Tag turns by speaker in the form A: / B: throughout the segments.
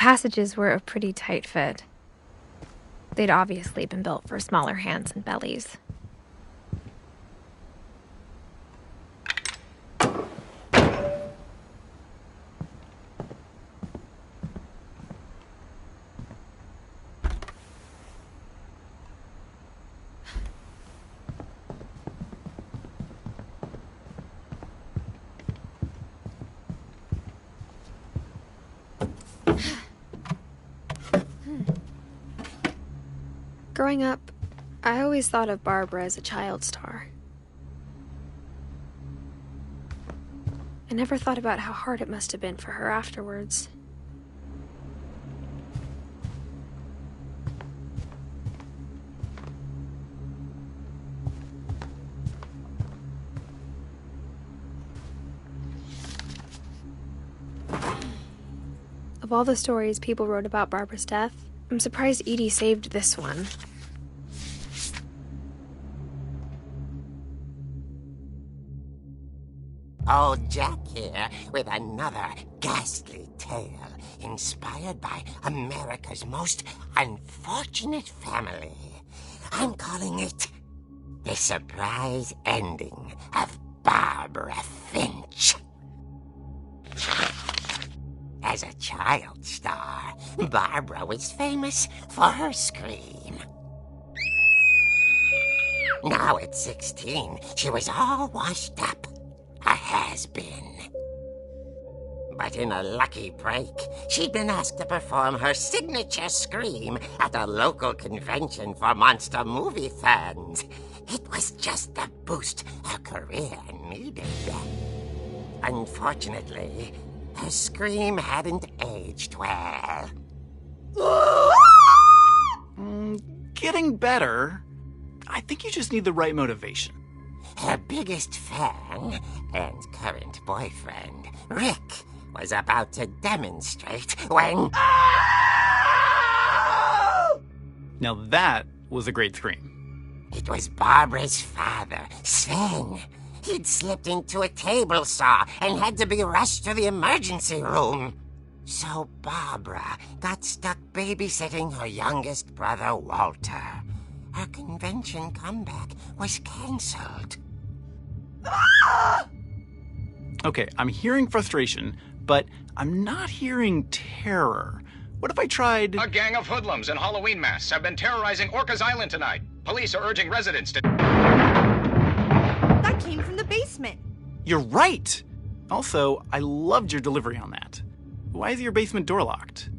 A: passages were a pretty tight fit. They'd obviously been built for smaller hands and bellies. Growing up, I always thought of Barbara as a child star. I never thought about how hard it must have been for her afterwards. Of all the stories people wrote about Barbara's death, I'm surprised Edie saved this one.
B: Old Jack here with another ghastly tale inspired by America's most unfortunate family. I'm calling it The Surprise Ending of Barbara Finch. As a child star, Barbara was famous for her scream. Now at 16, she was all washed up. A has-been. But in a lucky break, she'd been asked to perform her signature scream at a local convention for monster movie fans. It was just the boost her career needed. Unfortunately, her scream hadn't aged well.
C: Getting better. I think you just need the right motivation.
B: Her biggest fan and current boyfriend, Rick, was about to demonstrate when...
C: Now that was a great scream.
B: It was Barbara's father, Sven. He'd slipped into a table saw and had to be rushed to the emergency room. So Barbara got stuck babysitting her youngest brother, Walter. Her convention comeback was cancelled.
C: Okay, I'm hearing frustration, but I'm not hearing terror. What if I tried...
D: A gang of hoodlums in Halloween masks have been terrorizing Orcas Island tonight. Police are urging residents to...
E: That came from the basement.
C: You're right! Also, I loved your delivery on that. Why is your basement door locked?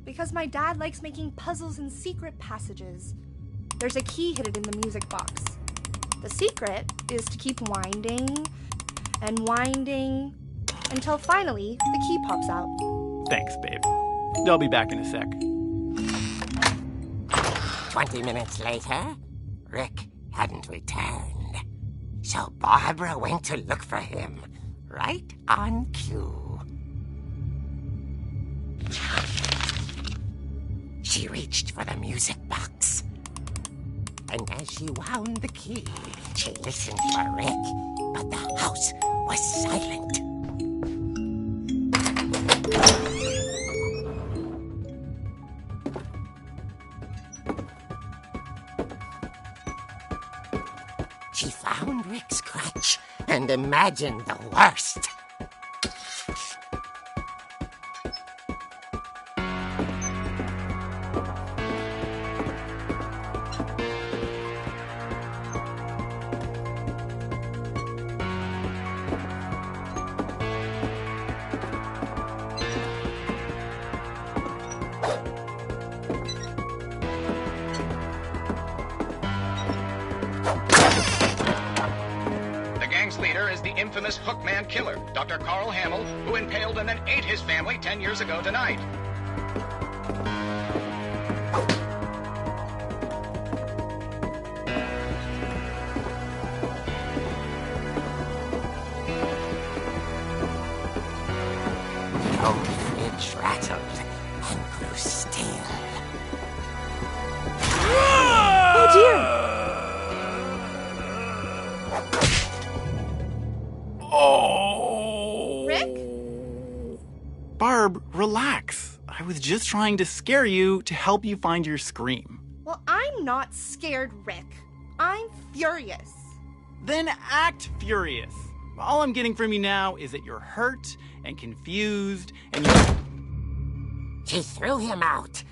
E: Because my dad likes making puzzles and secret passages. There's a key hidden in the music box. The secret is to keep winding and winding until finally the key pops out.
C: Thanks, babe. I'll be back in a sec.
B: 20 minutes later, Rick hadn't returned. So Barbara went to look for him, right on cue. She reached for the music box. And as she wound the key, she listened for Rick, but the house was silent. She found Rick's crutch and imagined the worst.
D: Leader is the infamous Hookman killer, Dr. Carl Hamill, who impaled and then ate his family 10 years ago tonight.
B: The old fridge rattled and grew still.
E: Oh dear!
C: Oh!
E: Rick?
C: Barb, relax. I was just trying to scare you to help you find your scream.
E: Well, I'm not scared, Rick. I'm furious.
C: Then act furious. All I'm getting from you now is that you're hurt and confused and you...
B: She threw him out,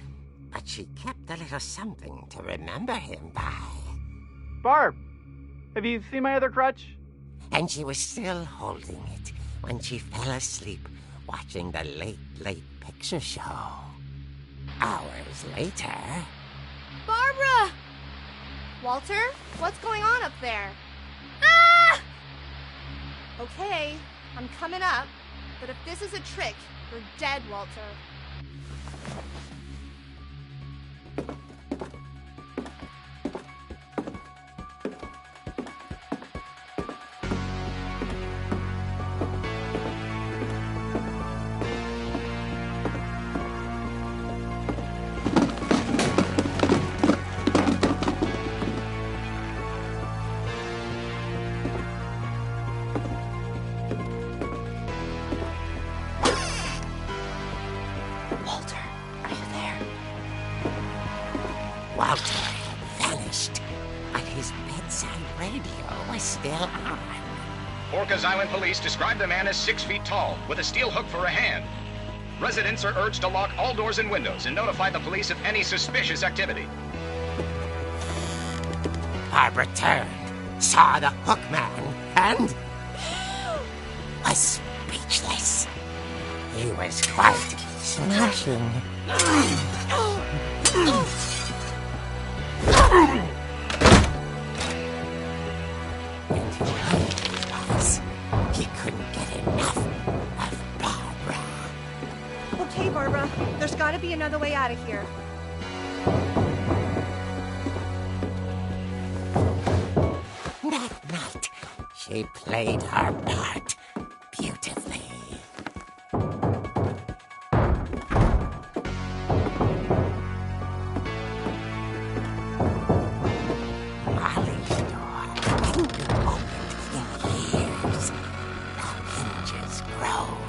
B: but she kept a little something to remember him by.
C: Barb, have you seen my other crutch?
B: And she was still holding it when she fell asleep watching the late picture show. Hours later...
E: Barbara! Walter, what's going on up there? Ah! Okay, I'm coming up, but if this is a trick, you're dead, Walter.
B: Walter had vanished, but his bedside radio was still on.
D: Orcas Island police describe the man as 6 feet tall, with a steel hook for a hand. Residents are urged to lock all doors and windows and notify the police of any suspicious activity.
B: Barbara turned, saw the hook man, and was speechless. He was quite smashing. He couldn't get enough of Barbara.
E: Okay, Barbara, there's gotta be another way out of here.
B: That night, she played her part beautifully. Molly's door hadn't been opened in years. The hinges groaned.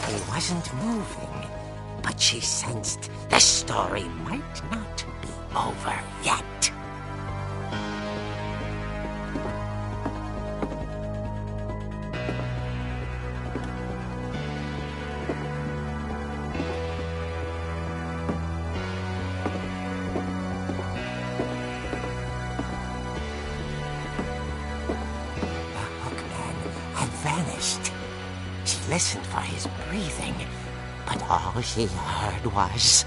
B: He wasn't moving, but she sensed the story might not be over yet. Vanished. She listened for his breathing, but all she heard was...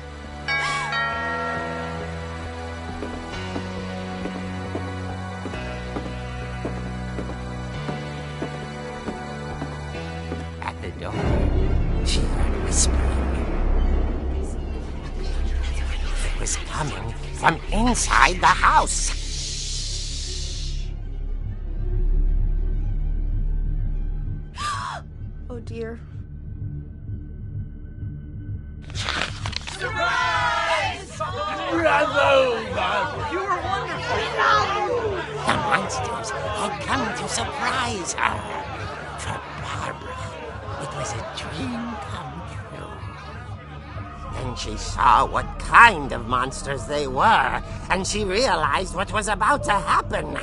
B: At the door, she heard whispering. It was coming from inside the house.
E: Oh dear.
F: Surprise! Bravo, Barbara! You were wonderful!
B: The monsters had come to surprise her. For Barbara, it was a dream come true. Then she saw what kind of monsters they were, and she realized what was about to happen.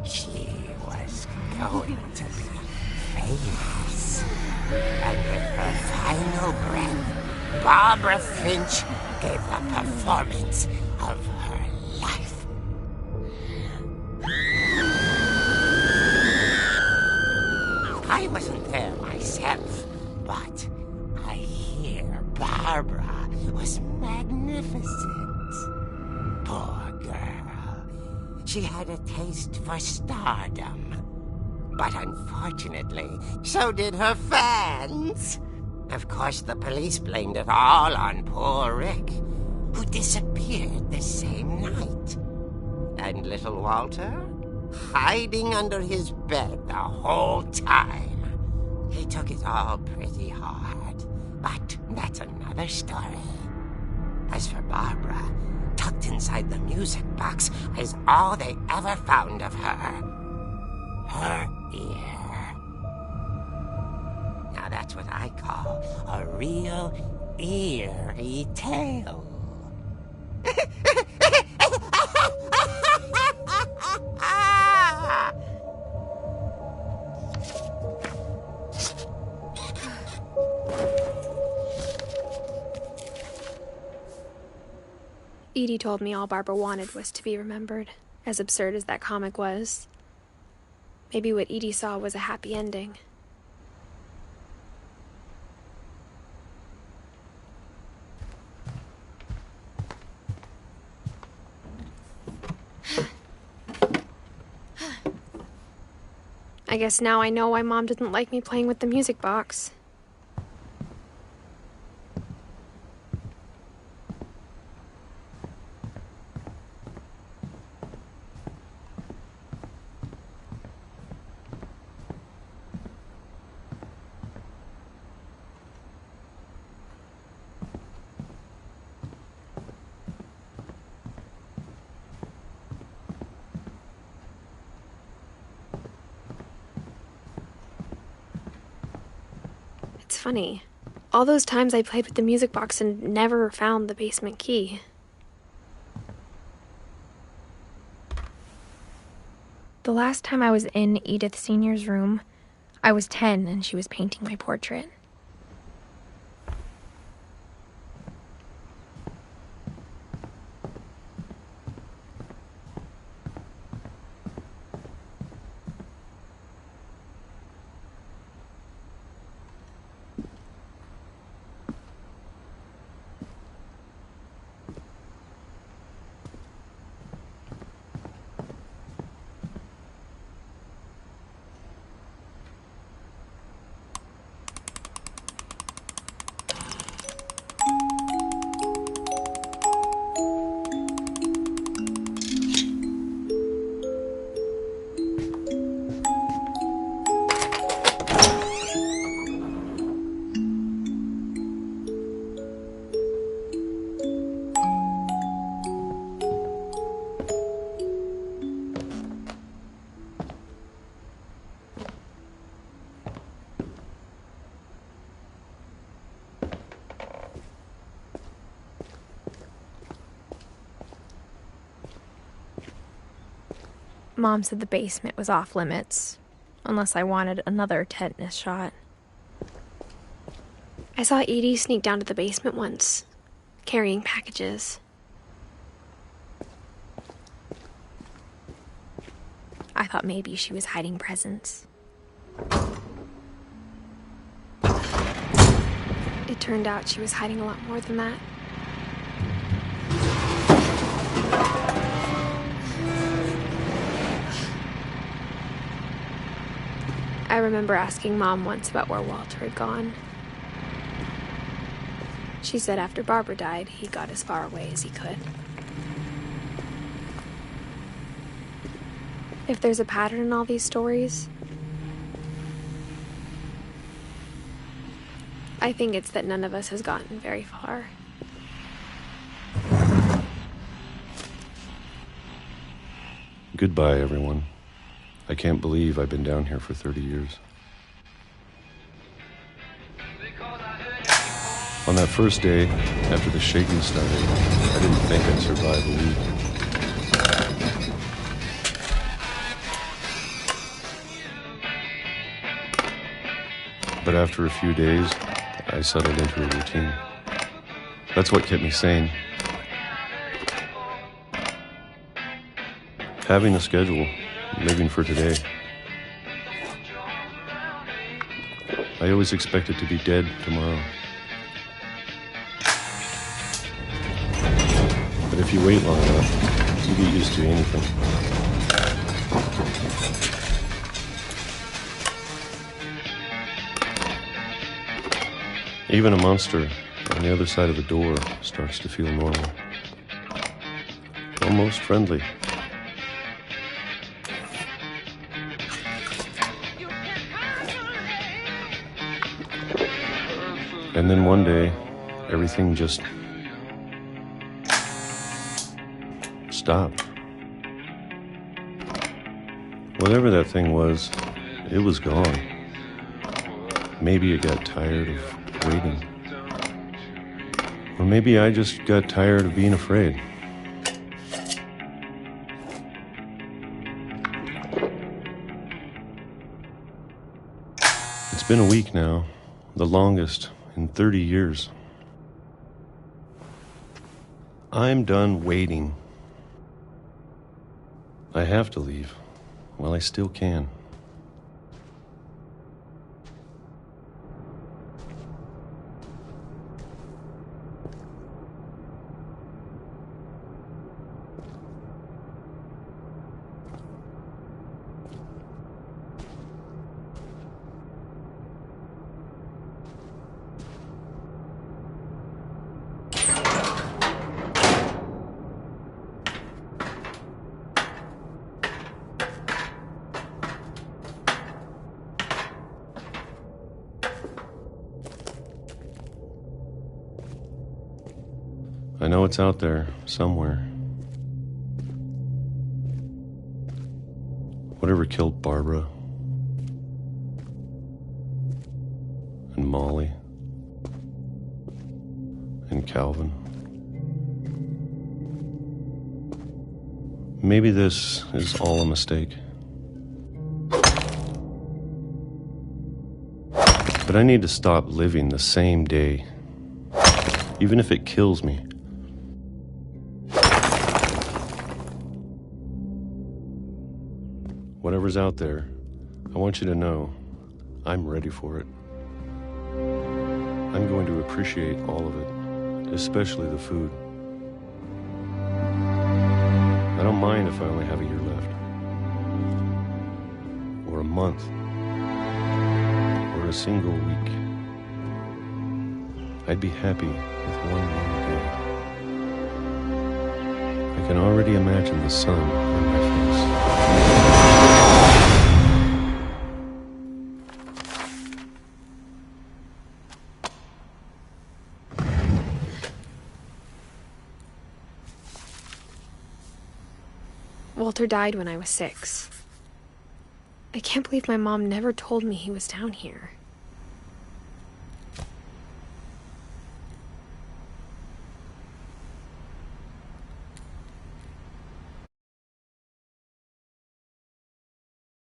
B: She was going to be famous. And with her final breath, Barbara Finch gave the performance of her life. I wasn't there myself, but I hear Barbara was magnificent. Poor girl. She had a taste for stardom. But unfortunately, so did her fans. Of course, the police blamed it all on poor Rick, who disappeared the same night. And little Walter, hiding under his bed the whole time. He took it all pretty hard, but that's another story. As for Barbara, tucked inside the music box is all they ever found of her. Her ear. Now that's what I call a real eerie tale.
A: Edie told me all Barbara wanted was to be remembered, as absurd as that comic was. Maybe what Edie saw was a happy ending. I guess now I know why Mom didn't like me playing with the music box. It's funny. All those times I played with the music box and never found the basement key. The last time I was in Edith Sr.'s room, I was 10 and she was painting my portrait. Mom said the basement was off limits, unless I wanted another tetanus shot. I saw Edie sneak down to the basement once, carrying packages. I thought maybe she was hiding presents. It turned out she was hiding a lot more than that. I remember asking Mom once about where Walter had gone. She said after Barbara died, he got as far away as he could. If there's a pattern in all these stories, I think it's that none of us has gotten very far.
G: Goodbye, everyone. I can't believe I've been down here for 30 years. On that first day, after the shaking started, I didn't think I'd survive a week. But after a few days, I settled into a routine. That's what kept me sane. Having a schedule, living for today. I always expected to be dead tomorrow. But if you wait long enough, you get used to anything. Even a monster on the other side of the door starts to feel normal. Almost friendly. And then one day, everything just stopped. Whatever that thing was, it was gone. Maybe it got tired of waiting. Or maybe I just got tired of being afraid. It's been a week now, the longest in 30 years. I'm done waiting. I have to leave while I still can. I know it's out there, somewhere. Whatever killed Barbara and Molly and Calvin. Maybe this is all a mistake. But I need to stop living the same day, even if it kills me. Whatever's out there, I want you to know I'm ready for it. I'm going to appreciate all of it, especially the food. I don't mind if I only have a year left, or a month, or a single week. I'd be happy with one more day. I can already imagine the sun on my face.
A: Walter died when I was 6. I can't believe my mom never told me he was down here.